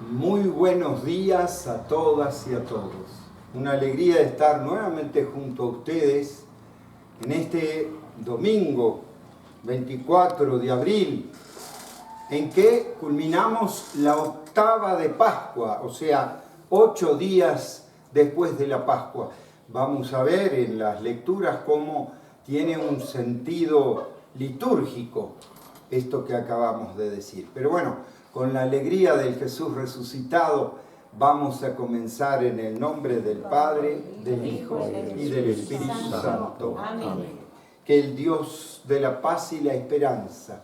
Muy buenos días a todas y a todos. Una alegría de estar nuevamente junto a ustedes en este domingo 24 de abril, en que culminamos la octava de Pascua, o sea, 8 días después de la Pascua. Vamos a ver en las lecturas cómo tiene un sentido litúrgico esto que acabamos de decir. Pero bueno, con la alegría del Jesús resucitado, vamos a comenzar en el nombre del Padre, del Hijo y del Espíritu Santo. Amén. Que el Dios de la paz y la esperanza,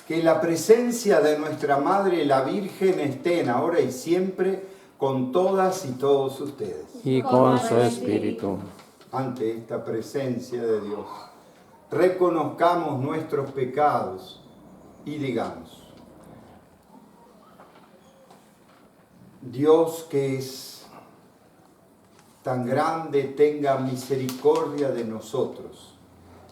que la presencia de nuestra Madre, la Virgen, estén ahora y siempre con todas y todos ustedes. Y con su Espíritu. Ante esta presencia de Dios, reconozcamos nuestros pecados y digamos: Dios, que es tan grande, tenga misericordia de nosotros.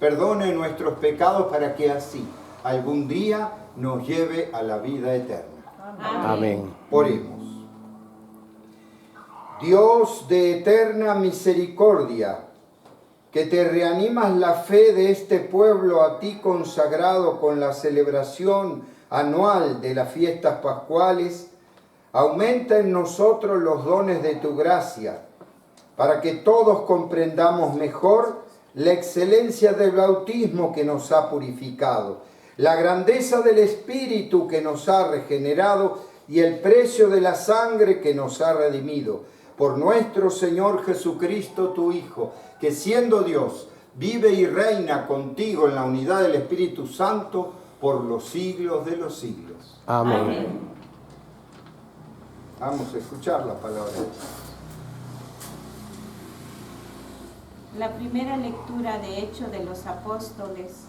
Perdone nuestros pecados para que así algún día nos lleve a la vida eterna. Amén. Oremos. Dios de eterna misericordia, que te reanimas la fe de este pueblo a ti consagrado con la celebración anual de las fiestas pascuales, aumenta en nosotros los dones de tu gracia, para que todos comprendamos mejor la excelencia del bautismo que nos ha purificado, la grandeza del Espíritu que nos ha regenerado y el precio de la sangre que nos ha redimido. Por nuestro Señor Jesucristo, tu Hijo, que siendo Dios, vive y reina contigo en la unidad del Espíritu Santo por los siglos de los siglos. Amén. Amén. Vamos a escuchar la palabra de Dios. La primera lectura de Hechos de los Apóstoles.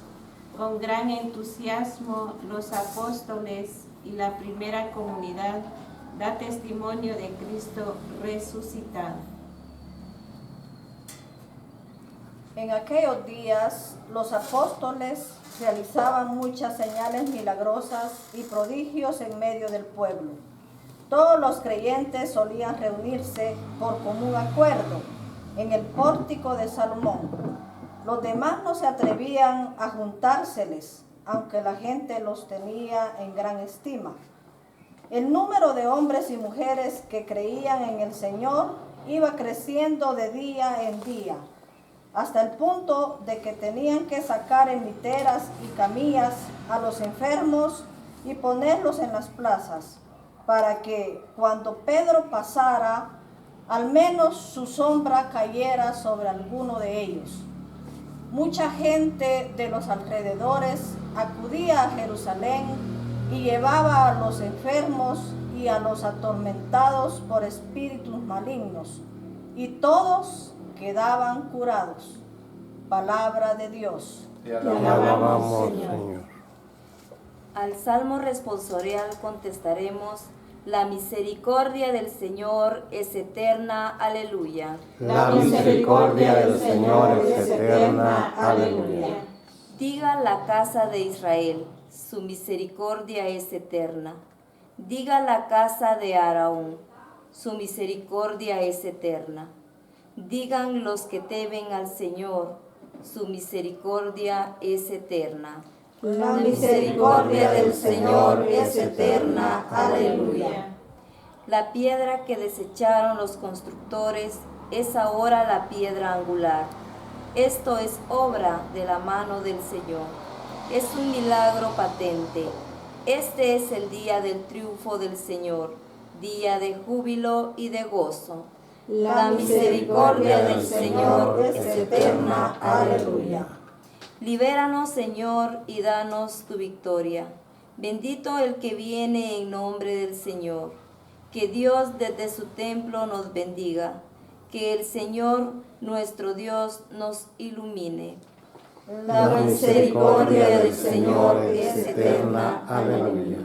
Con gran entusiasmo los apóstoles y la primera comunidad da testimonio de Cristo resucitado. En aquellos días los apóstoles realizaban muchas señales milagrosas y prodigios en medio del pueblo. Todos los creyentes solían reunirse por común acuerdo en el pórtico de Salomón. Los demás no se atrevían a juntárseles, aunque la gente los tenía en gran estima. El número de hombres y mujeres que creían en el Señor iba creciendo de día en día, hasta el punto de que tenían que sacar en literas y camillas a los enfermos y ponerlos en las plazas, para que cuando Pedro pasara, al menos su sombra cayera sobre alguno de ellos. Mucha gente de los alrededores acudía a Jerusalén y llevaba a los enfermos y a los atormentados por espíritus malignos, y todos quedaban curados. Palabra de Dios. Te Alabamos, Señor. Al salmo responsorial contestaremos: la misericordia del Señor es eterna, aleluya. La misericordia del Señor es eterna, aleluya. Diga la casa de Israel, su misericordia es eterna. Diga la casa de Aarón, su misericordia es eterna. Digan los que temen al Señor, su misericordia es eterna. La misericordia del Señor es eterna, aleluya. La piedra que desecharon los constructores es ahora la piedra angular. Esto es obra de la mano del Señor. Es un milagro patente. Este es el día del triunfo del Señor, día de júbilo y de gozo. La misericordia del Señor es eterna, aleluya. Libéranos, Señor, y danos tu victoria. Bendito el que viene en nombre del Señor. Que Dios desde su templo nos bendiga. Que el Señor, nuestro Dios, nos ilumine. La misericordia del Señor es eterna. Aleluya.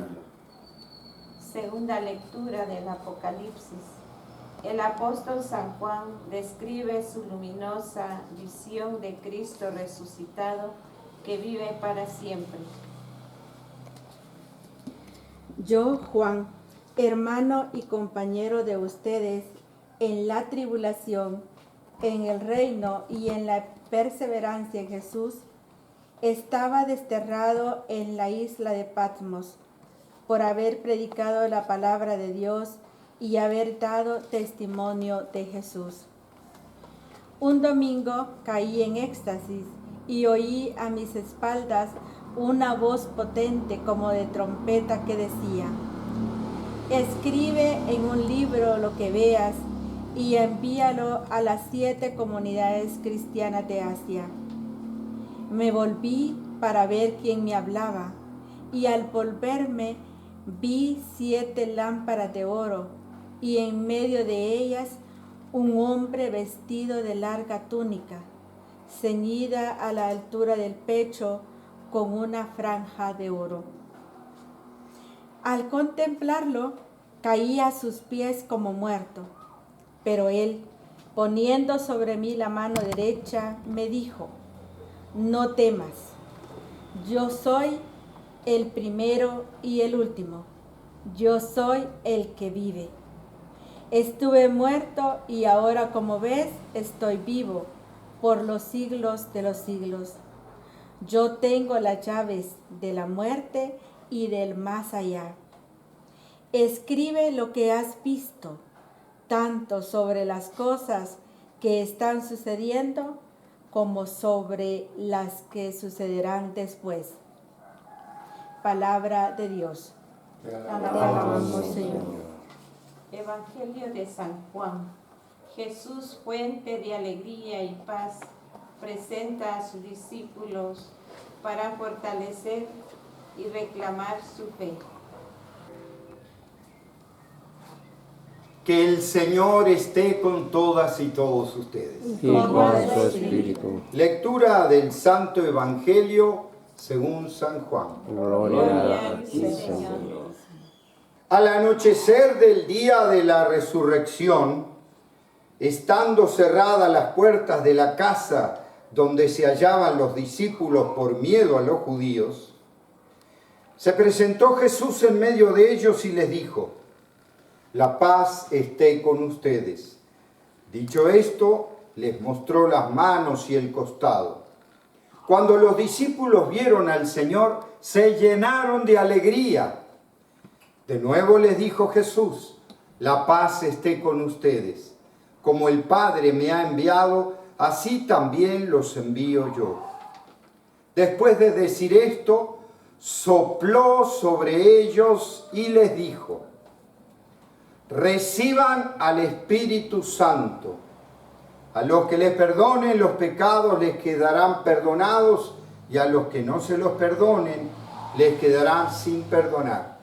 Segunda lectura del Apocalipsis. El apóstol San Juan describe su luminosa visión de Cristo resucitado que vive para siempre. Yo, Juan, hermano y compañero de ustedes en la tribulación, en el reino y en la perseverancia en Jesús, estaba desterrado en la isla de Patmos por haber predicado la palabra de Dios y haber dado testimonio de Jesús. Un domingo caí en éxtasis y oí a mis espaldas una voz potente como de trompeta que decía: escribe en un libro lo que veas y envíalo a las 7 comunidades cristianas de Asia. Me volví para ver quién me hablaba, y al volverme vi 7 lámparas de oro, y en medio de ellas un hombre vestido de larga túnica, ceñida a la altura del pecho con una franja de oro. Al contemplarlo, caí a sus pies como muerto, pero él, poniendo sobre mí la mano derecha, me dijo: no temas, yo soy el primero y el último, yo soy el que vive. Estuve muerto y ahora, como ves, estoy vivo por los siglos de los siglos. Yo tengo las llaves de la muerte y del más allá. Escribe lo que has visto, tanto sobre las cosas que están sucediendo como sobre las que sucederán después. Palabra de Dios. Te alabamos, Señor. Evangelio de San Juan. Jesús, fuente de alegría y paz, presenta a sus discípulos para fortalecer y reclamar su fe. Que el Señor esté con todas y todos ustedes. Y con su espíritu. Lectura del Santo Evangelio según San Juan. Gloria a ti, Señor. Al anochecer del día de la resurrección, estando cerradas las puertas de la casa donde se hallaban los discípulos por miedo a los judíos, se presentó Jesús en medio de ellos y les dijo: la paz esté con ustedes. Dicho esto, les mostró las manos y el costado. Cuando los discípulos vieron al Señor, se llenaron de alegría. De nuevo les dijo Jesús: la paz esté con ustedes. Como el Padre me ha enviado, así también los envío yo. Después de decir esto, sopló sobre ellos y les dijo: reciban al Espíritu Santo. A los que les perdonen los pecados les quedarán perdonados, y a los que no se los perdonen les quedarán sin perdonar.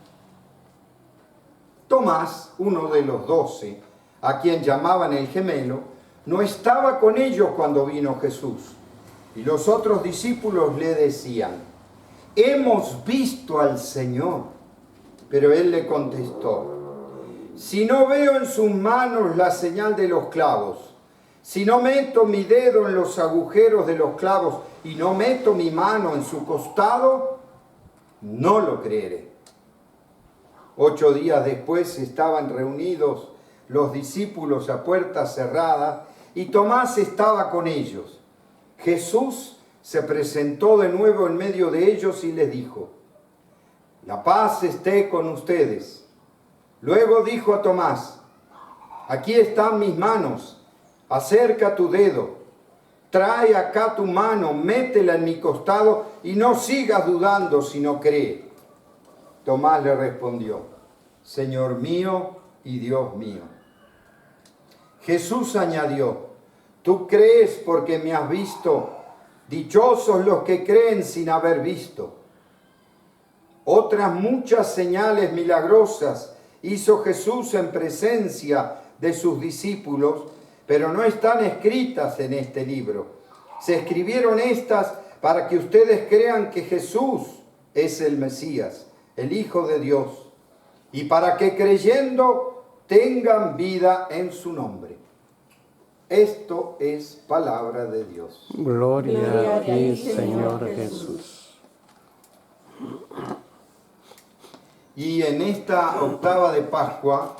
Tomás, uno de los 12, a quien llamaban el gemelo, no estaba con ellos cuando vino Jesús. Y los otros discípulos le decían: hemos visto al Señor. Pero él le contestó: si no veo en sus manos la señal de los clavos, si no meto mi dedo en los agujeros de los clavos y no meto mi mano en su costado, no lo creeré. 8 días después estaban reunidos los discípulos a puertas cerradas y Tomás estaba con ellos. Jesús se presentó de nuevo en medio de ellos y les dijo: la paz esté con ustedes. Luego dijo a Tomás: aquí están mis manos, acerca tu dedo, trae acá tu mano, métela en mi costado y no sigas dudando, sino cree. Tomás le respondió: Señor mío y Dios mío. Jesús añadió: tú crees porque me has visto, dichosos los que creen sin haber visto. Otras muchas señales milagrosas hizo Jesús en presencia de sus discípulos, pero no están escritas en este libro. Se escribieron estas para que ustedes crean que Jesús es el Mesías, el Hijo de Dios, y para que creyendo tengan vida en su nombre. Esto es palabra de Dios. Gloria a ti, Señor Jesús. Y en esta octava de Pascua,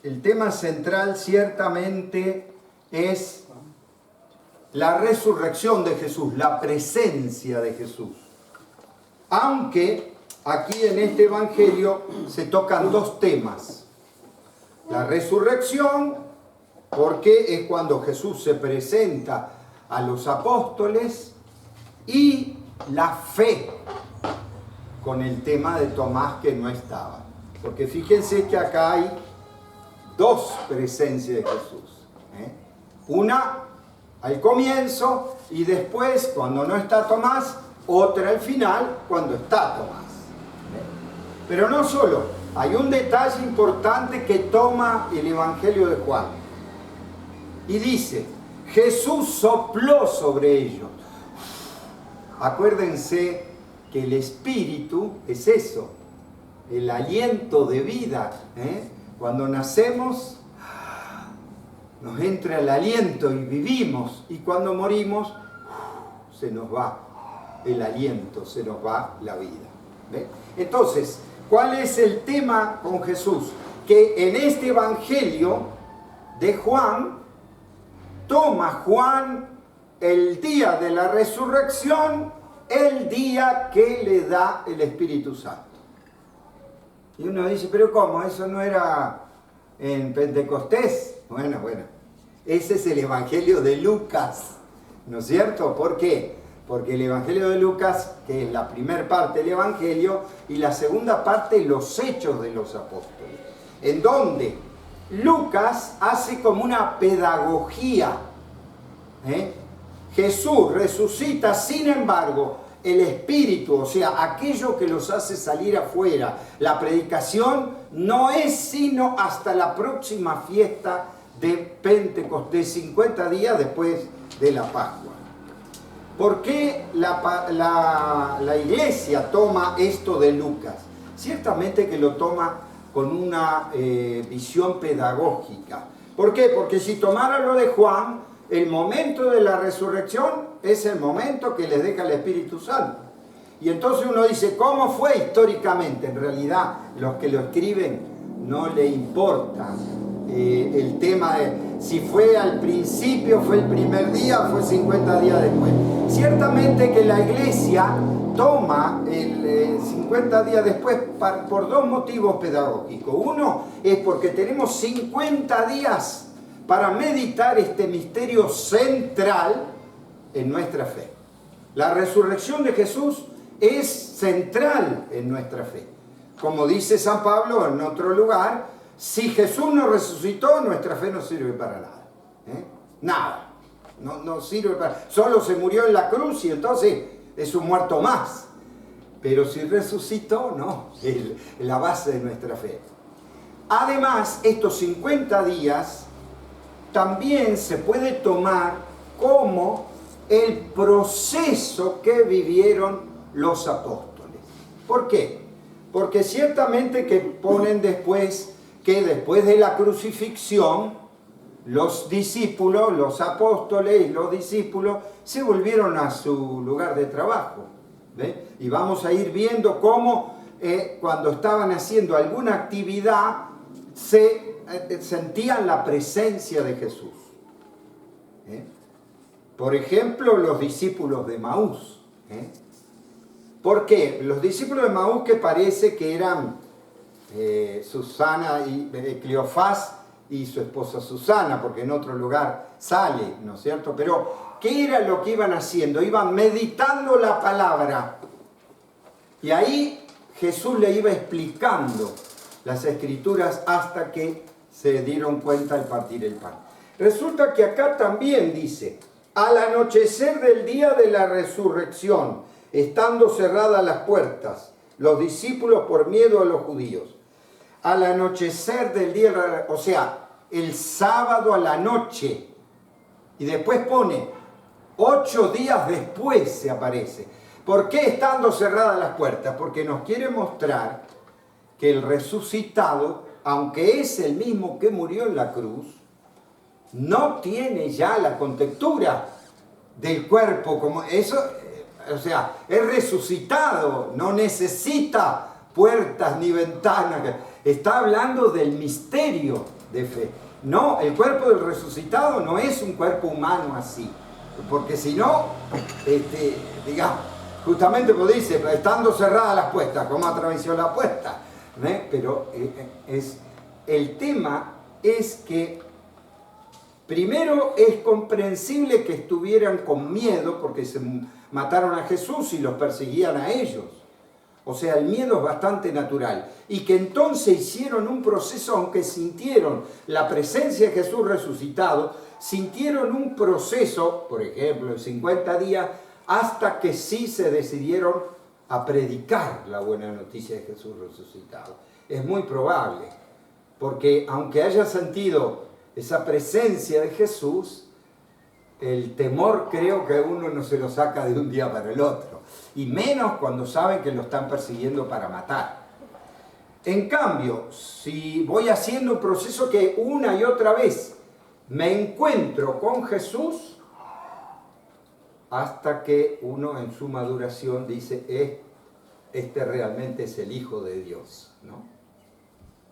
el tema central ciertamente es la resurrección de Jesús, la presencia de Jesús. Aunque aquí en este Evangelio se tocan dos temas. La resurrección, porque es cuando Jesús se presenta a los apóstoles, y la fe, con el tema de Tomás que no estaba. Porque fíjense que acá hay dos presencias de Jesús. Una al comienzo y después, cuando no está Tomás, otra al final, cuando está Tomás. Pero no solo, hay un detalle importante que toma el Evangelio de Juan. Y dice, Jesús sopló sobre ellos. Acuérdense que el Espíritu es eso, el aliento de vida. Cuando nacemos, nos entra el aliento y vivimos. Y cuando morimos, se nos va el aliento, se nos va la vida. ¿Ve? Entonces, ¿cuál es el tema con Jesús? Que en este Evangelio de Juan, toma Juan el día de la resurrección, el día que le da el Espíritu Santo. Y uno dice, pero ¿cómo? ¿Eso no era en Pentecostés? Bueno, ese es el Evangelio de Lucas, ¿no es cierto? ¿Por qué? Porque el Evangelio de Lucas, que es la primera parte del Evangelio, y la segunda parte, los Hechos de los Apóstoles, en donde Lucas hace como una pedagogía. Jesús resucita, sin embargo, el Espíritu, o sea, aquello que los hace salir afuera, la predicación, no es sino hasta la próxima fiesta de Pentecostés, 50 días después de la Pascua. ¿Por qué la Iglesia toma esto de Lucas? Ciertamente que lo toma con una visión pedagógica. ¿Por qué? Porque si tomara lo de Juan, el momento de la resurrección es el momento que les deja el Espíritu Santo. Y entonces uno dice, ¿cómo fue históricamente? En realidad, los que lo escriben no le importa el tema de si fue al principio, fue el primer día, fue 50 días después. Ciertamente que la Iglesia toma el 50 días después por dos motivos pedagógicos. Uno es porque tenemos 50 días para meditar este misterio central en nuestra fe. La resurrección de Jesús es central en nuestra fe. Como dice San Pablo en otro lugar, si Jesús no resucitó, nuestra fe no sirve para nada. Nada. No sirve para... Solo se murió en la cruz y entonces es un muerto más. Pero si resucitó, no. Es la base de nuestra fe. Además, estos 50 días también se puede tomar como el proceso que vivieron los apóstoles. ¿Por qué? Porque ciertamente que ponen después que después de la crucifixión, los discípulos, los apóstoles y los discípulos se volvieron a su lugar de trabajo. ¿Ve? Y vamos a ir viendo cómo cuando estaban haciendo alguna actividad sentían la presencia de Jesús. Por ejemplo, los discípulos de Maús. ¿Por qué? Los discípulos de Maús, que parece que eran Susana y Cleofás y su esposa Susana, porque en otro lugar sale, ¿no es cierto? Pero, ¿qué era lo que iban haciendo? Iban meditando la palabra. Y ahí Jesús le iba explicando las Escrituras hasta que se dieron cuenta al partir el pan. Resulta que acá también dice, al anochecer del día de la resurrección, estando cerradas las puertas, los discípulos por miedo a los judíos. Al anochecer del día, o sea, el sábado a la noche. Y después pone, 8 días después se aparece. ¿Por qué estando cerradas las puertas? Porque nos quiere mostrar que el resucitado, aunque es el mismo que murió en la cruz, no tiene ya la contextura del cuerpo. Como eso, O sea, es resucitado, no necesita puertas ni ventanas. Está hablando del misterio de fe. No, el cuerpo del resucitado no es un cuerpo humano así. Porque si no, digamos, justamente como dice, estando cerradas las puertas, ¿cómo atravesó la puerta? Pero el tema es que primero es comprensible que estuvieran con miedo porque se mataron a Jesús y los perseguían a ellos. O sea, el miedo es bastante natural. Y que entonces hicieron un proceso, aunque sintieron la presencia de Jesús resucitado, sintieron un proceso, por ejemplo, en 50 días, hasta que sí se decidieron a predicar la buena noticia de Jesús resucitado. Es muy probable, porque aunque haya sentido esa presencia de Jesús, el temor creo que uno no se lo saca de un día para el otro, y menos cuando saben que lo están persiguiendo para matar. En cambio, si voy haciendo un proceso que una y otra vez me encuentro con Jesús, hasta que uno en su maduración dice, este realmente es el Hijo de Dios, ¿no?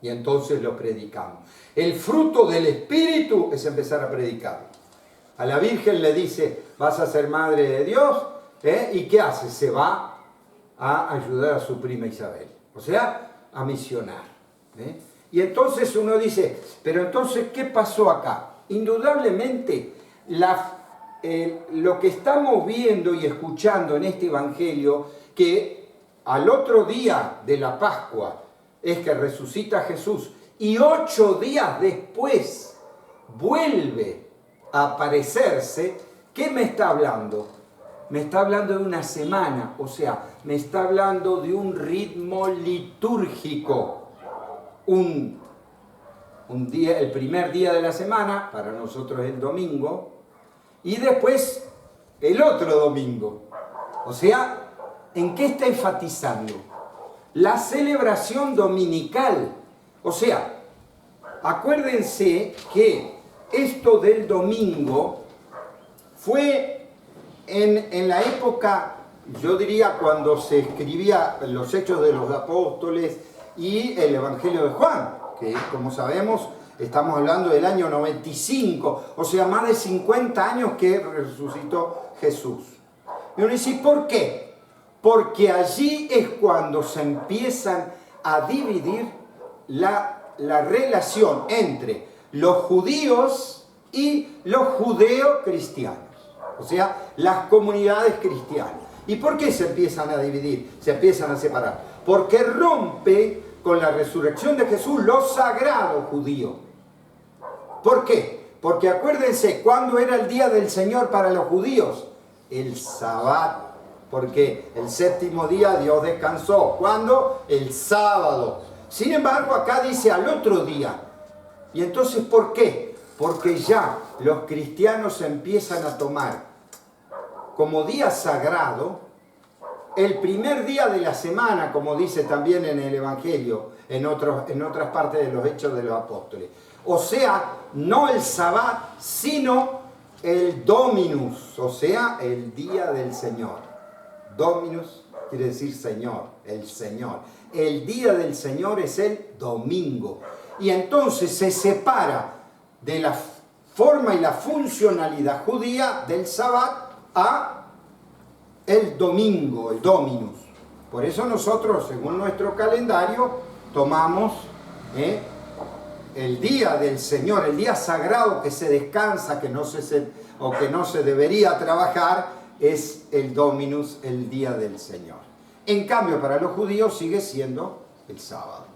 Y entonces lo predicamos. El fruto del Espíritu es empezar a predicarlo. A la Virgen le dice, vas a ser madre de Dios, ¿y qué hace? Se va a ayudar a su prima Isabel, o sea, a misionar. Y entonces uno dice, pero entonces, ¿qué pasó acá? Indudablemente, lo que estamos viendo y escuchando en este Evangelio, que al otro día de la Pascua es que resucita Jesús, y 8 días después vuelve a aparecerse, ¿qué me está hablando? Me está hablando de una semana, o sea, me está hablando de un ritmo litúrgico. Un día, el primer día de la semana, para nosotros el domingo, y después el otro domingo. O sea, ¿en qué está enfatizando? La celebración dominical. O sea, acuérdense que esto del domingo fue en la época, yo diría, cuando se escribía los Hechos de los Apóstoles y el Evangelio de Juan, que como sabemos estamos hablando del año 95, o sea, más de 50 años que resucitó Jesús. Y uno dice, ¿por qué? Porque allí es cuando se empiezan a dividir la relación entre los judíos y los judeocristianos, o sea, las comunidades cristianas. ¿Y por qué se empiezan a dividir? Se empiezan a separar. Porque rompe con la resurrección de Jesús lo sagrado judío. ¿Por qué? Porque acuérdense, ¿cuándo era el día del Señor para los judíos? El Sabbat. Porque el séptimo día Dios descansó. ¿Cuándo? El sábado. Sin embargo, acá dice al otro día. ¿Y entonces por qué? Porque ya los cristianos empiezan a tomar como día sagrado el primer día de la semana, como dice también en el Evangelio, en otras partes de los Hechos de los Apóstoles. O sea, no el Sabbat, sino el Dominus, o sea, el día del Señor. Dominus quiere decir Señor, el Señor. El día del Señor es el domingo. Y entonces se separa de la forma y la funcionalidad judía del Sabbat a el domingo, el Dominus. Por eso nosotros, según nuestro calendario, tomamos el día del Señor, el día sagrado que se descansa, que no se debería trabajar, es el Dominus, el día del Señor. En cambio, para los judíos sigue siendo el sábado.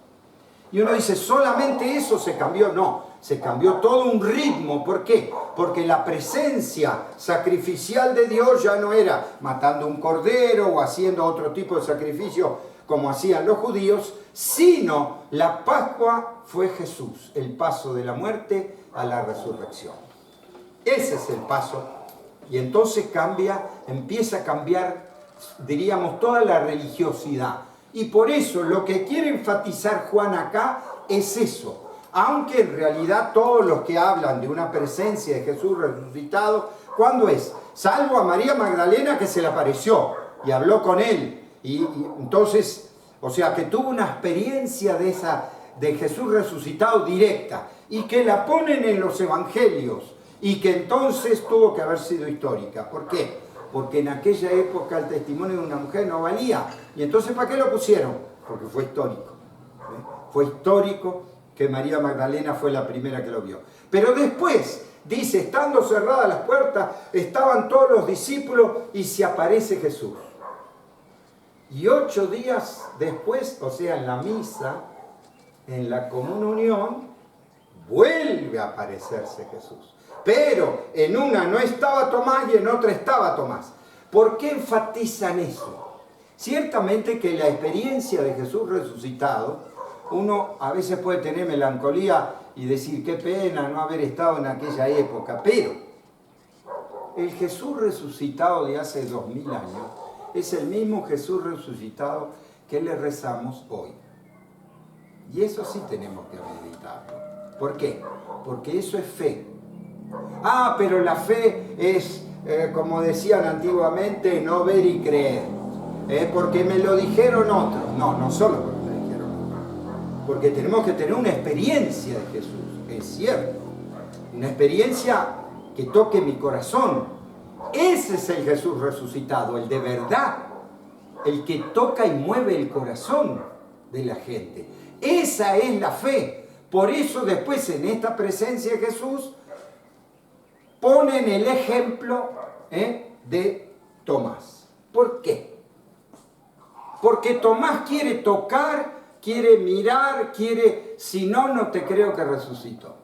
Y uno dice, ¿solamente eso se cambió? No, se cambió todo un ritmo. ¿Por qué? Porque la presencia sacrificial de Dios ya no era matando un cordero o haciendo otro tipo de sacrificio como hacían los judíos, sino la Pascua fue Jesús, el paso de la muerte a la resurrección. Ese es el paso. Y entonces empieza a cambiar, diríamos, toda la religiosidad. Y por eso lo que quiere enfatizar Juan acá es eso. Aunque en realidad todos los que hablan de una presencia de Jesús resucitado, ¿cuándo es? Salvo a María Magdalena, que se le apareció. y habló con él. Y entonces, o sea, que tuvo una experiencia de Jesús resucitado directa y que la ponen en los evangelios y que entonces tuvo que haber sido histórica. ¿Por qué? Porque en aquella época el testimonio de una mujer no valía. Y entonces, ¿para qué lo pusieron? Porque fue histórico. Fue histórico que María Magdalena fue la primera que lo vio. Pero después, dice, estando cerradas las puertas, estaban todos los discípulos y se aparece Jesús. Y 8 días después, o sea, en la misa, en la comunión, vuelve a aparecerse Jesús. Pero en una no estaba Tomás y en otra estaba Tomás. ¿Por qué enfatizan eso? Ciertamente que la experiencia de Jesús resucitado, uno a veces puede tener melancolía y decir qué pena no haber estado en aquella época, pero el Jesús resucitado de hace 2000 años es el mismo Jesús resucitado que le rezamos hoy. Y eso sí tenemos que meditarlo. ¿Por qué? Porque eso es fe. Ah, pero la fe es, como decían antiguamente, no ver y creer. Porque me lo dijeron otros. No, no solo porque me lo dijeron otros. Porque tenemos que tener una experiencia de Jesús, es cierto. Una experiencia que toque mi corazón. Ese es el Jesús resucitado, el de verdad. El que toca y mueve el corazón de la gente. Esa es la fe. Por eso después en esta presencia de Jesús ponen el ejemplo de Tomás. ¿Por qué? Porque Tomás quiere tocar, quiere mirar, si no, no te creo que resucitó.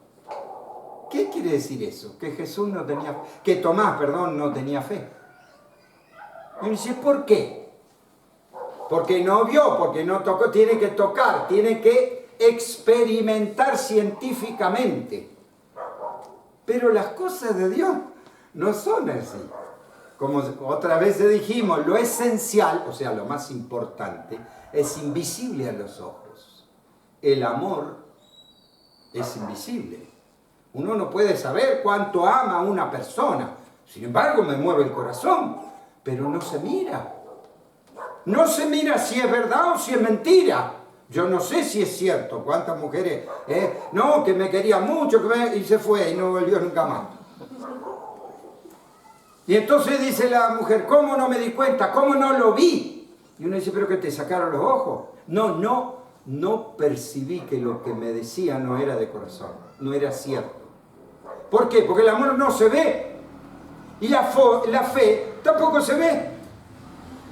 ¿Qué quiere decir eso? Que Tomás no tenía fe. Y dice, ¿por qué? Porque no vio, porque no tocó, tiene que tocar, tiene que experimentar científicamente. Pero las cosas de Dios no son así. Como otra vez dijimos, lo esencial, o sea, lo más importante, es invisible a los ojos. El amor es invisible. Uno no puede saber cuánto ama a una persona. Sin embargo, me mueve el corazón, pero no se mira. No se mira si es verdad o si es mentira. Yo no sé si es cierto. ¿Cuántas mujeres? No, que me quería mucho y se fue y no volvió nunca más. Y entonces dice la mujer, ¿cómo no me di cuenta? ¿Cómo no lo vi? Y uno dice, ¿pero que te sacaron los ojos? No percibí que lo que me decía no era de corazón, no era cierto. ¿Por qué? Porque el amor no se ve. Y la fe tampoco se ve.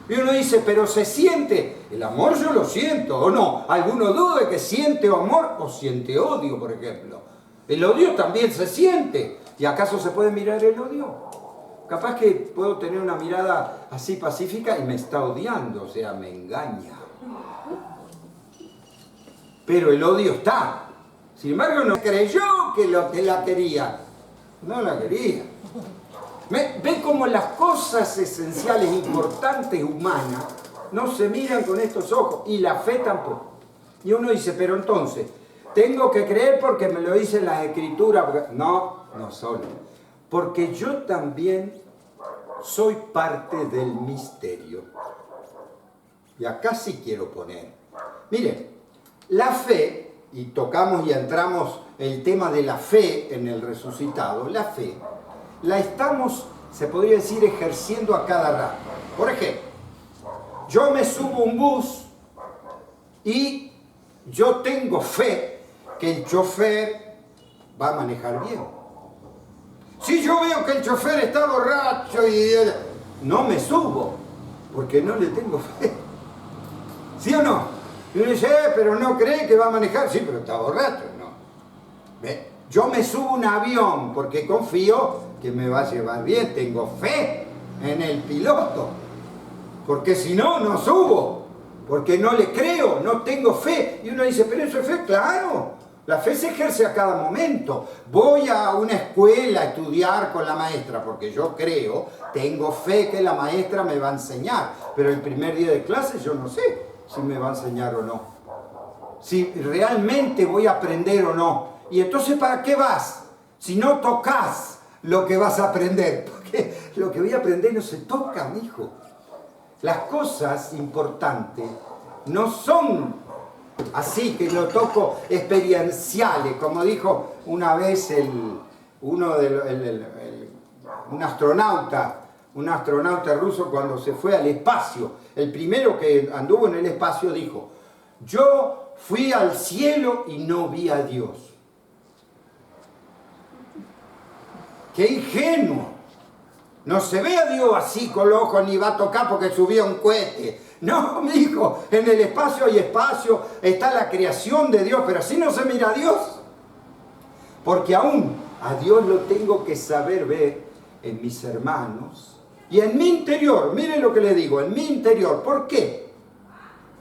Y uno dice, pero se siente. El amor yo lo siento, ¿o no? ¿Alguno duda de que siente amor o siente odio, por ejemplo? El odio también se siente. ¿Y acaso se puede mirar el odio? Capaz que puedo tener una mirada así pacífica y me está odiando, o sea, me engaña. Pero el odio está. Sin embargo, no creyó que la quería. No la quería. ¿Ven cómo las cosas esenciales, importantes, humanas, no se miran con estos ojos? Y la fe tampoco. Y uno dice, pero entonces, ¿tengo que creer porque me lo dicen las escrituras? No solo. Porque yo también soy parte del misterio. Y acá sí quiero poner. Miren, la fe, y tocamos y entramos el tema de la fe en el resucitado, la fe la estamos, se podría decir, ejerciendo a cada rato. Por ejemplo, yo me subo a un bus y yo tengo fe que el chofer va a manejar bien. Si yo veo que el chofer está borracho no me subo, porque no le tengo fe. ¿Sí o no? Y uno dice, pero no cree que va a manejar. Sí, pero está borracho, ¿no? ¿Ve? Yo me subo a un avión porque confío que me va a llevar bien, tengo fe en el piloto, porque si no, no subo, porque no le creo, no tengo fe. Y uno dice, pero eso es fe, claro, la fe se ejerce a cada momento. Voy a una escuela a estudiar con la maestra, porque yo creo, tengo fe que la maestra me va a enseñar, pero el primer día de clase yo no sé si me va a enseñar o no, si realmente voy a aprender o no. Y entonces, ¿para qué vas? Si no tocas lo que vas a aprender, porque lo que voy a aprender no se toca, mijo. Las cosas importantes no son así que lo toco experienciales, como dijo una vez un astronauta ruso cuando se fue al espacio. El primero que anduvo en el espacio dijo: yo fui al cielo y no vi a Dios. ¡Qué ingenuo! No se ve a Dios así con los ojos ni va a tocar porque subió un cohete. No, mi hijo, en el espacio hay espacio, está la creación de Dios, pero así no se mira a Dios. Porque aún a Dios lo tengo que saber ver en mis hermanos y en mi interior. Miren lo que le digo, en mi interior. ¿Por qué?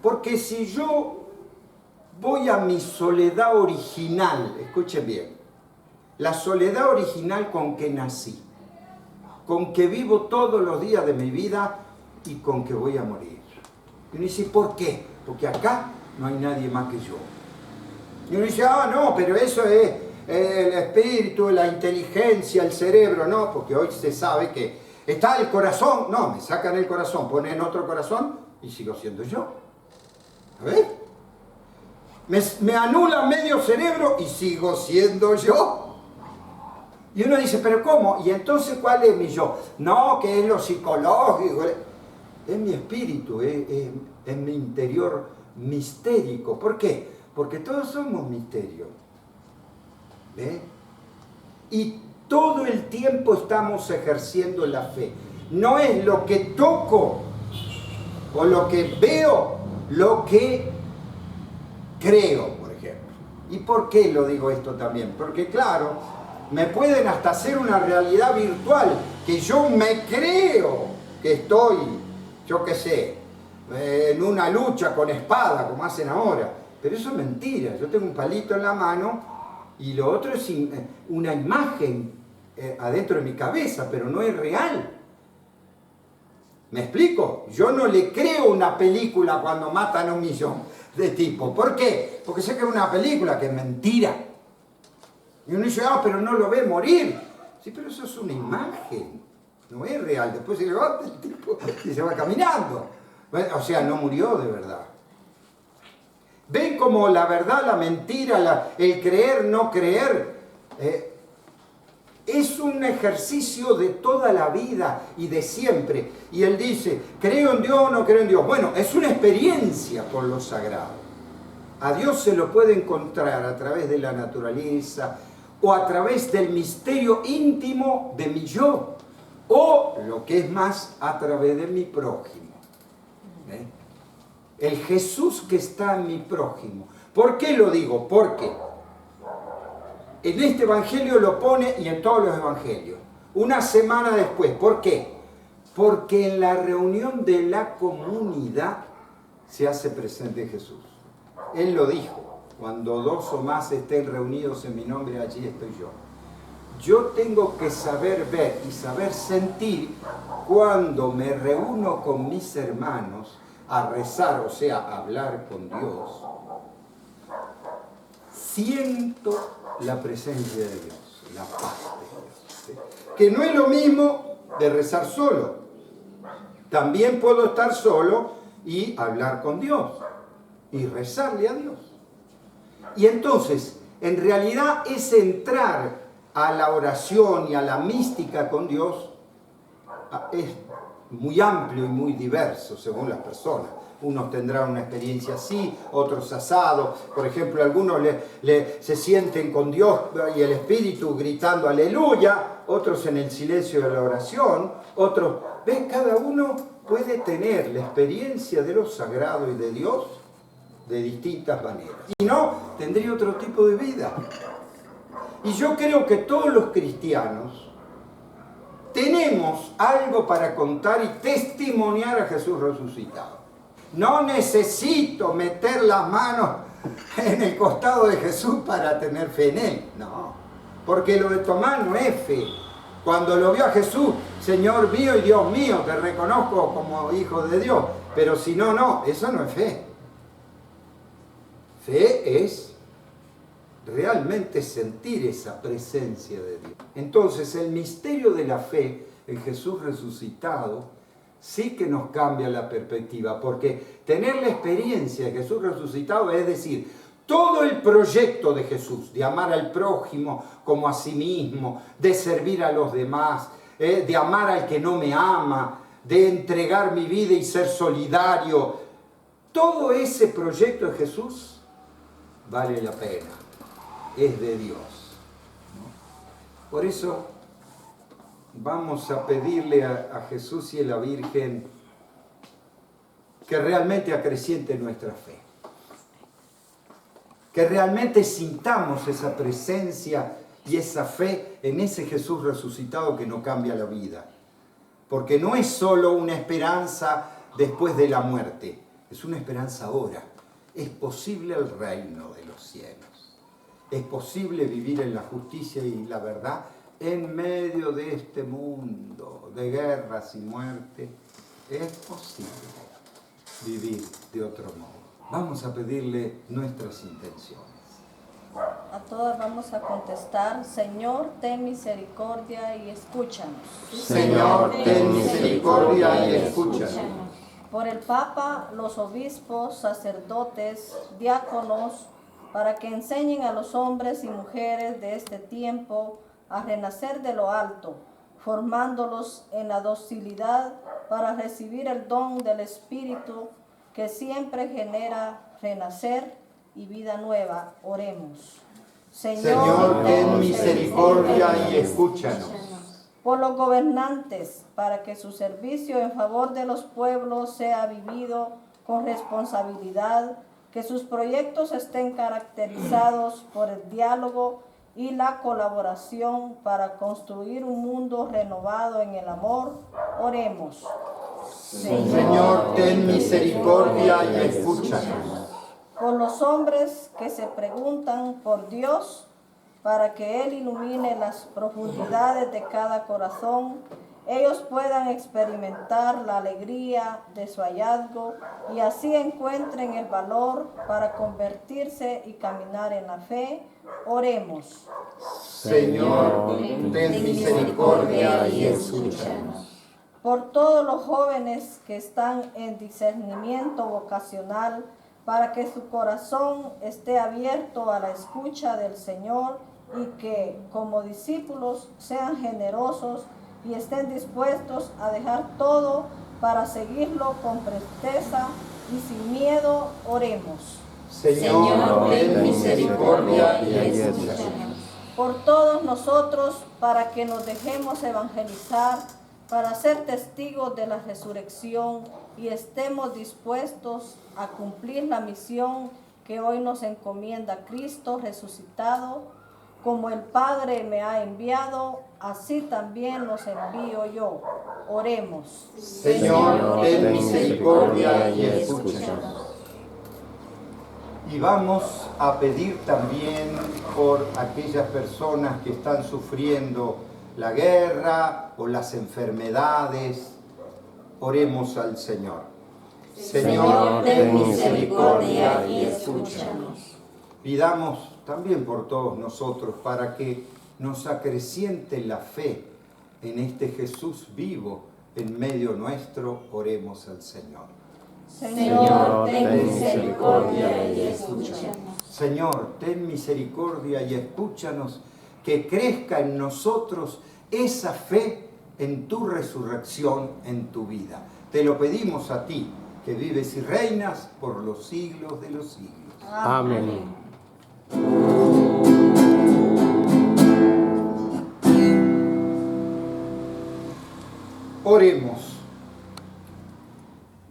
Porque si yo voy a mi soledad original, escuchen bien, la soledad original con que nací, con que vivo todos los días de mi vida y con que voy a morir. Y uno dice, ¿por qué? Porque acá no hay nadie más que yo. Y uno dice, no, pero eso es el espíritu, la inteligencia, el cerebro. No, porque hoy se sabe que está el corazón. No, me sacan el corazón, ponen otro corazón y sigo siendo yo. A ver. Me anulan medio cerebro y sigo siendo yo. Y uno dice, ¿pero cómo? ¿Y entonces cuál es mi yo? No, que es lo psicológico. Es mi espíritu, es mi interior mistérico. ¿Por qué? Porque todos somos misterios. ¿Ve? Y todo el tiempo estamos ejerciendo la fe. No es lo que toco o lo que veo, lo que creo, por ejemplo. ¿Y por qué lo digo esto también? Porque claro, me pueden hasta hacer una realidad virtual, que yo me creo que estoy, yo qué sé, en una lucha con espada, como hacen ahora. Pero eso es mentira. Yo tengo un palito en la mano y lo otro es una imagen adentro de mi cabeza, pero no es real. ¿Me explico? Yo no le creo una película cuando matan a 1 millón de tipos. ¿Por qué? Porque sé que es una película que es mentira. Y uno dice, pero no lo ve morir. Sí, pero eso es una imagen, no es real. Después se levanta el tipo y se va caminando. O sea, no murió de verdad. ¿Ven cómo la verdad, la mentira, el creer, no creer? Es un ejercicio de toda la vida y de siempre. Y él dice, ¿creo en Dios o no creo en Dios? Bueno, es una experiencia con lo sagrado. A Dios se lo puede encontrar a través de la naturaleza o a través del misterio íntimo de mi yo, o lo que es más, a través de mi prójimo. El Jesús que está en mi prójimo. ¿Por qué lo digo? Porque en este evangelio lo pone y en todos los evangelios. Una semana después. ¿Por qué? Porque en la reunión de la comunidad se hace presente Jesús. Él lo dijo. Cuando 2 o más estén reunidos en mi nombre, allí estoy yo. Yo tengo que saber ver y saber sentir cuando me reúno con mis hermanos a rezar, o sea, a hablar con Dios. Siento la presencia de Dios, la paz de Dios. ¿Sí? Que no es lo mismo de rezar solo. También puedo estar solo y hablar con Dios y rezarle a Dios. Y entonces, en realidad, es entrar a la oración y a la mística con Dios es muy amplio y muy diverso según las personas. Unos tendrán una experiencia así, otros asado. Por ejemplo, algunos se sienten con Dios y el Espíritu gritando aleluya, otros en el silencio de la oración, otros... ¿Ves? Cada uno puede tener la experiencia de lo sagrado y de Dios de distintas maneras. Si no, tendría otro tipo de vida. Y yo creo que todos los cristianos tenemos algo para contar y testimoniar a Jesús resucitado. No necesito meter las manos en el costado de Jesús para tener fe en Él. No, porque lo de Tomás no es fe. Cuando lo vio a Jesús, Señor mío y Dios mío, te reconozco como hijo de Dios. Pero si no, no, eso no es fe. Fe es realmente sentir esa presencia de Dios. Entonces, el misterio de la fe en Jesús resucitado sí que nos cambia la perspectiva, porque tener la experiencia de Jesús resucitado, es decir, todo el proyecto de Jesús, de amar al prójimo como a sí mismo, de servir a los demás, de amar al que no me ama, de entregar mi vida y ser solidario, todo ese proyecto de Jesús vale la pena, es de Dios, ¿no? Por eso vamos a pedirle a Jesús y a la Virgen que realmente acreciente nuestra fe, que realmente sintamos esa presencia y esa fe en ese Jesús resucitado que nos cambia la vida. Porque no es solo una esperanza después de la muerte, es una esperanza ahora. Es posible el reino de los cielos. Es posible vivir en la justicia y la verdad en medio de este mundo de guerras y muerte. Es posible vivir de otro modo. Vamos a pedirle nuestras intenciones. A todas vamos a contestar: Señor, ten misericordia y escúchanos. Señor, ten misericordia y escúchanos. Por el Papa, los obispos, sacerdotes, diáconos, para que enseñen a los hombres y mujeres de este tiempo a renacer de lo alto, formándolos en la docilidad para recibir el don del Espíritu que siempre genera renacer y vida nueva. Oremos. Señor, ten misericordia y escúchanos. Por los gobernantes, para que su servicio en favor de los pueblos sea vivido con responsabilidad, que sus proyectos estén caracterizados por el diálogo y la colaboración para construir un mundo renovado en el amor. Oremos. Señor, ten misericordia y escúchanos. Por los hombres que se preguntan por Dios, para que Él ilumine las profundidades de cada corazón, ellos puedan experimentar la alegría de su hallazgo y así encuentren el valor para convertirse y caminar en la fe. Oremos. Señor, ten misericordia y escúchanos. Por todos los jóvenes que están en discernimiento vocacional, para que su corazón esté abierto a la escucha del Señor y que, como discípulos, sean generosos y estén dispuestos a dejar todo para seguirlo con presteza y sin miedo. Oremos. Señor, ten misericordia y escúchanos. Por todos nosotros, para que nos dejemos evangelizar, para ser testigos de la resurrección y estemos dispuestos a cumplir la misión que hoy nos encomienda Cristo resucitado. Como el Padre me ha enviado, así también los envío yo. Oremos. Señor, ten misericordia y escúchanos. Y vamos a pedir también por aquellas personas que están sufriendo la guerra o las enfermedades. Oremos al Señor. Señor, ten misericordia y escúchanos. Pidamos también por todos nosotros para que nos acreciente la fe en este Jesús vivo en medio nuestro. Oremos al Señor. Señor, ten misericordia y escúchanos. Señor, ten misericordia y escúchanos, que crezca en nosotros esa fe en tu resurrección, en tu vida. Te lo pedimos a ti, que vives y reinas por los siglos de los siglos. Amén. Oremos.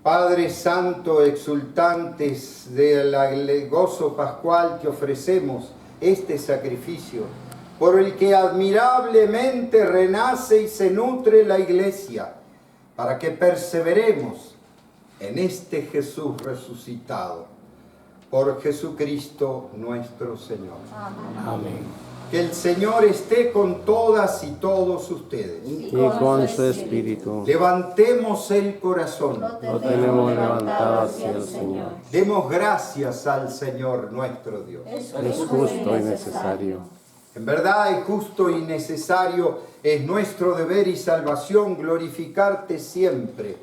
Padre Santo, exultantes del gozo pascual que ofrecemos este sacrificio, por el que admirablemente renace y se nutre la Iglesia, para que perseveremos en este Jesús resucitado. Por Jesucristo nuestro Señor. Amén. Que el Señor esté con todas y todos ustedes. Y con su espíritu. Levantemos el corazón. Lo tenemos levantado hacia el Señor. Demos gracias al Señor nuestro Dios. Es justo y necesario. En verdad es justo y necesario, es nuestro deber y salvación glorificarte siempre,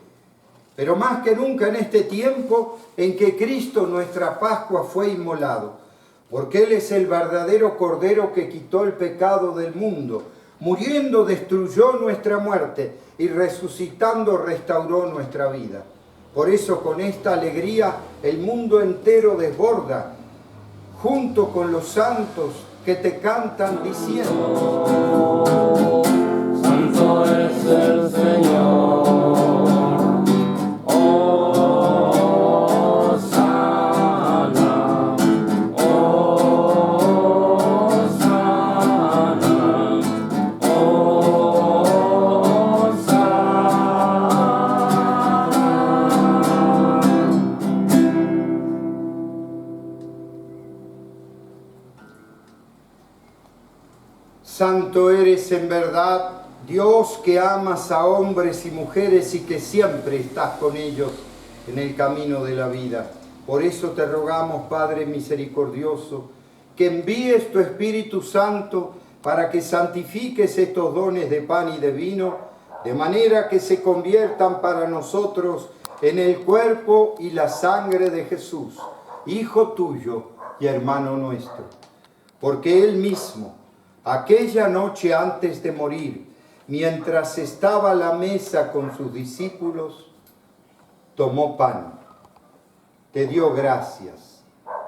pero más que nunca en este tiempo en que Cristo, nuestra Pascua, fue inmolado, porque Él es el verdadero Cordero que quitó el pecado del mundo. Muriendo destruyó nuestra muerte y resucitando restauró nuestra vida. Por eso con esta alegría el mundo entero desborda, junto con los santos que te cantan diciendo: Santo es el Señor. Santo eres en verdad, Dios, que amas a hombres y mujeres y que siempre estás con ellos en el camino de la vida. Por eso te rogamos, Padre misericordioso, que envíes tu Espíritu Santo para que santifiques estos dones de pan y de vino, de manera que se conviertan para nosotros en el cuerpo y la sangre de Jesús, Hijo tuyo y hermano nuestro. Porque Él mismo, aquella noche antes de morir, mientras estaba a la mesa con sus discípulos, tomó pan, te dio gracias,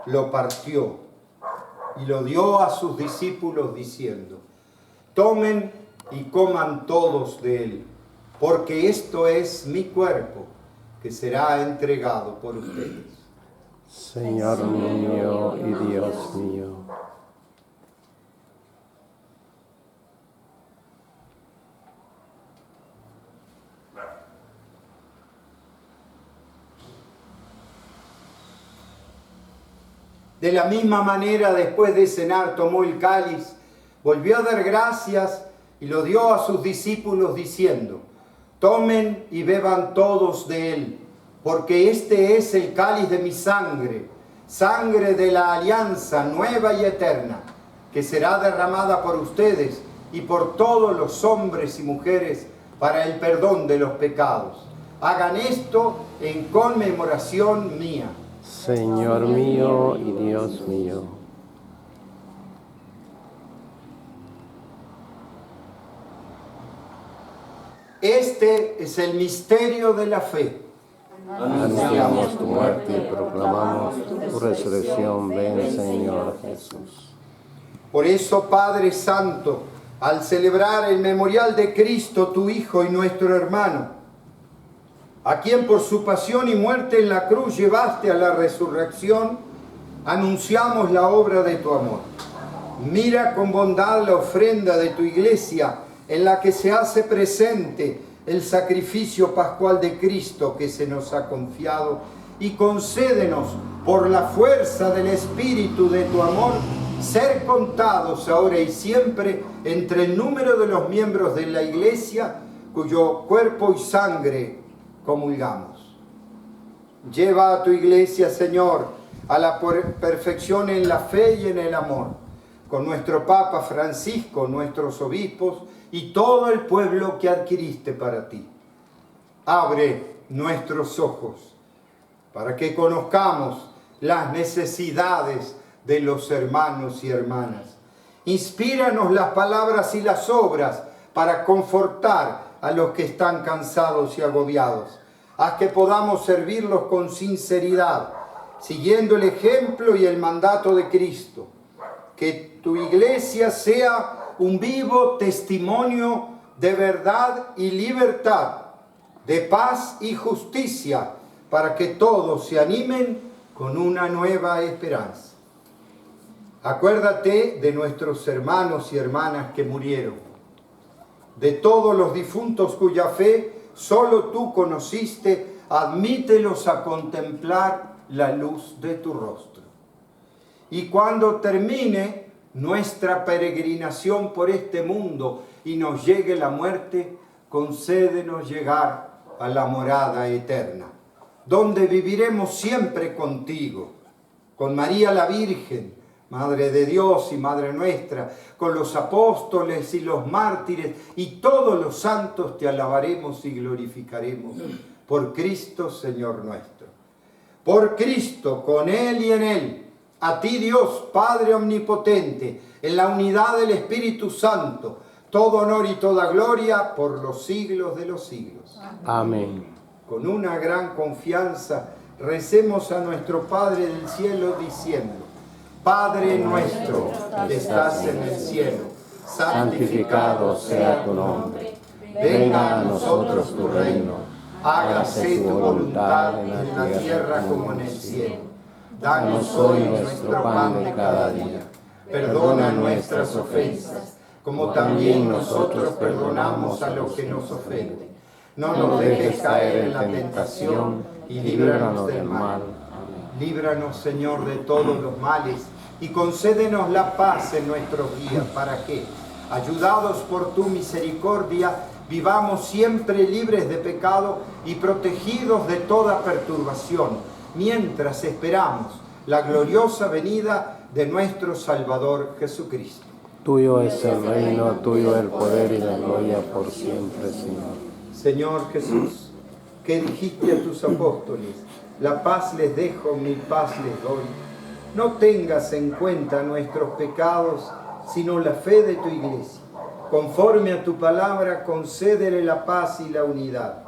lo partió y lo dio a sus discípulos diciendo: tomen y coman todos de él, porque esto es mi cuerpo que será entregado por ustedes. Señor mío y Dios mío. De la misma manera, después de cenar, tomó el cáliz, volvió a dar gracias y lo dio a sus discípulos diciendo: tomen y beban todos de él, porque este es el cáliz de mi sangre, sangre de la alianza nueva y eterna, que será derramada por ustedes y por todos los hombres y mujeres para el perdón de los pecados. Hagan esto en conmemoración mía. Señor mío y Dios mío. Este es el misterio de la fe. Anunciamos tu muerte y proclamamos tu resurrección. Ven, Señor Jesús. Por eso, Padre Santo, al celebrar el memorial de Cristo, tu Hijo y nuestro hermano, a quien por su pasión y muerte en la cruz llevaste a la resurrección, anunciamos la obra de tu amor. Mira con bondad la ofrenda de tu iglesia, en la que se hace presente el sacrificio pascual de Cristo que se nos ha confiado, y concédenos, por la fuerza del Espíritu de tu amor, ser contados ahora y siempre entre el número de los miembros de la iglesia, cuyo cuerpo y sangre comulgamos. Lleva a tu iglesia, Señor, a la perfección en la fe y en el amor, con nuestro Papa Francisco, nuestros obispos y todo el pueblo que adquiriste para ti. Abre nuestros ojos para que conozcamos las necesidades de los hermanos y hermanas. Inspíranos las palabras y las obras para confortar a los que están cansados y agobiados. Haz que podamos servirlos con sinceridad, siguiendo el ejemplo y el mandato de Cristo. Que tu iglesia sea un vivo testimonio de verdad y libertad, de paz y justicia, para que todos se animen con una nueva esperanza. Acuérdate de nuestros hermanos y hermanas que murieron, de todos los difuntos cuya fe solo tú conociste, admítelos a contemplar la luz de tu rostro. Y cuando termine nuestra peregrinación por este mundo y nos llegue la muerte, concédenos llegar a la morada eterna, donde viviremos siempre contigo, con María la Virgen, Madre de Dios y Madre nuestra, con los apóstoles y los mártires y todos los santos te alabaremos y glorificaremos por Cristo Señor nuestro. Por Cristo, con Él y en Él, a ti Dios, Padre omnipotente, en la unidad del Espíritu Santo, todo honor y toda gloria por los siglos de los siglos. Amén. Con una gran confianza recemos a nuestro Padre del cielo diciendo: Padre nuestro que estás en el cielo, santificado sea tu nombre. Venga a nosotros tu reino. Hágase tu voluntad en la tierra como en el cielo. Danos hoy nuestro pan de cada día. Perdona nuestras ofensas, como también nosotros perdonamos a los que nos ofenden. No nos dejes caer en la tentación y líbranos del mal. Líbranos, Señor, de todos los males y concédenos la paz en nuestros días, para que, ayudados por tu misericordia, vivamos siempre libres de pecado y protegidos de toda perturbación, mientras esperamos la gloriosa venida de nuestro Salvador Jesucristo. Tuyo es el reino, tuyo el poder y la gloria por siempre, Señor. Señor Jesús, que dijiste a tus apóstoles: la paz les dejo, mi paz les doy. No tengas en cuenta nuestros pecados, sino la fe de tu Iglesia. Conforme a tu palabra, concédele la paz y la unidad.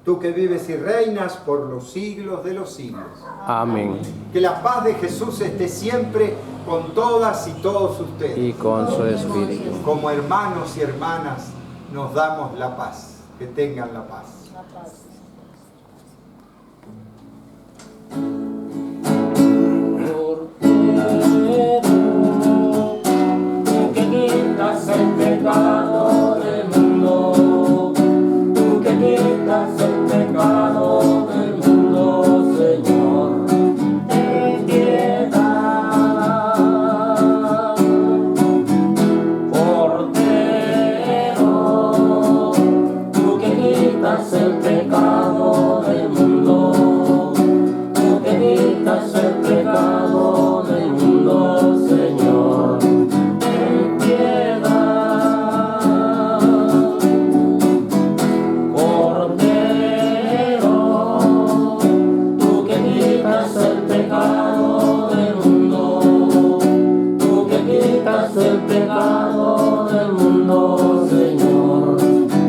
Tú que vives y reinas por los siglos de los siglos. Amén. Que la paz de Jesús esté siempre con todas y todos ustedes. Y con su espíritu. Como hermanos y hermanas nos damos la paz. Que tengan la paz. Tú que quitas el pecado del mundo, tú que quitas el pecado del mundo, Señor, ten piedad. Cordero, tú que quitas el pecado del mundo, tú que quitas el pecado del mundo, Señor, ten piedad. Cordero, tú que quitas el pecado del mundo, tú que quitas el pecado del mundo, Señor,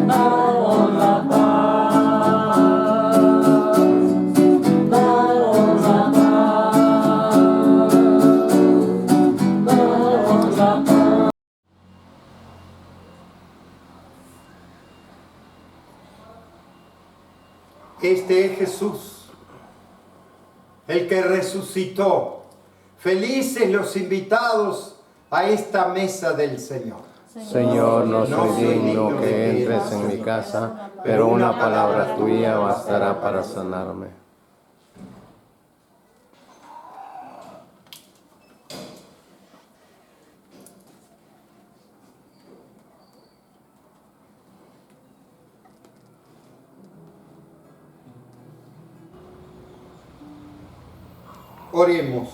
danos la paz, danos la paz, danos la paz. Este es Jesús, el que resucitó. Felices los invitados a esta mesa del Señor. Señor, no soy digno que entres en mi casa, pero una palabra tuya bastará para sanarme. Oremos.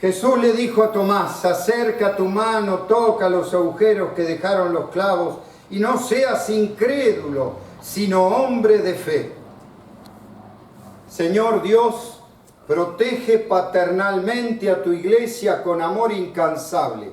Jesús le dijo a Tomás: acerca tu mano, toca los agujeros que dejaron los clavos y no seas incrédulo, sino hombre de fe. Señor Dios, protege paternalmente a tu iglesia con amor incansable,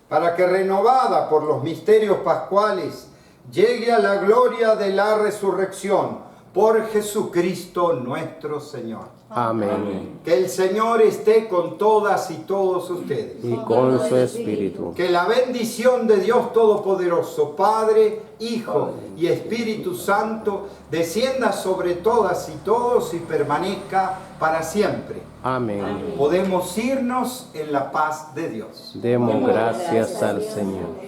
para que, renovada por los misterios pascuales, llegue a la gloria de la resurrección por Jesucristo nuestro Señor. Amén. Que el Señor esté con todas y todos ustedes. Y con su espíritu. Que la bendición de Dios Todopoderoso, Padre, Hijo y Espíritu Santo, descienda sobre todas y todos y permanezca para siempre. Amén. Podemos irnos en la paz de Dios. Demos gracias al Señor.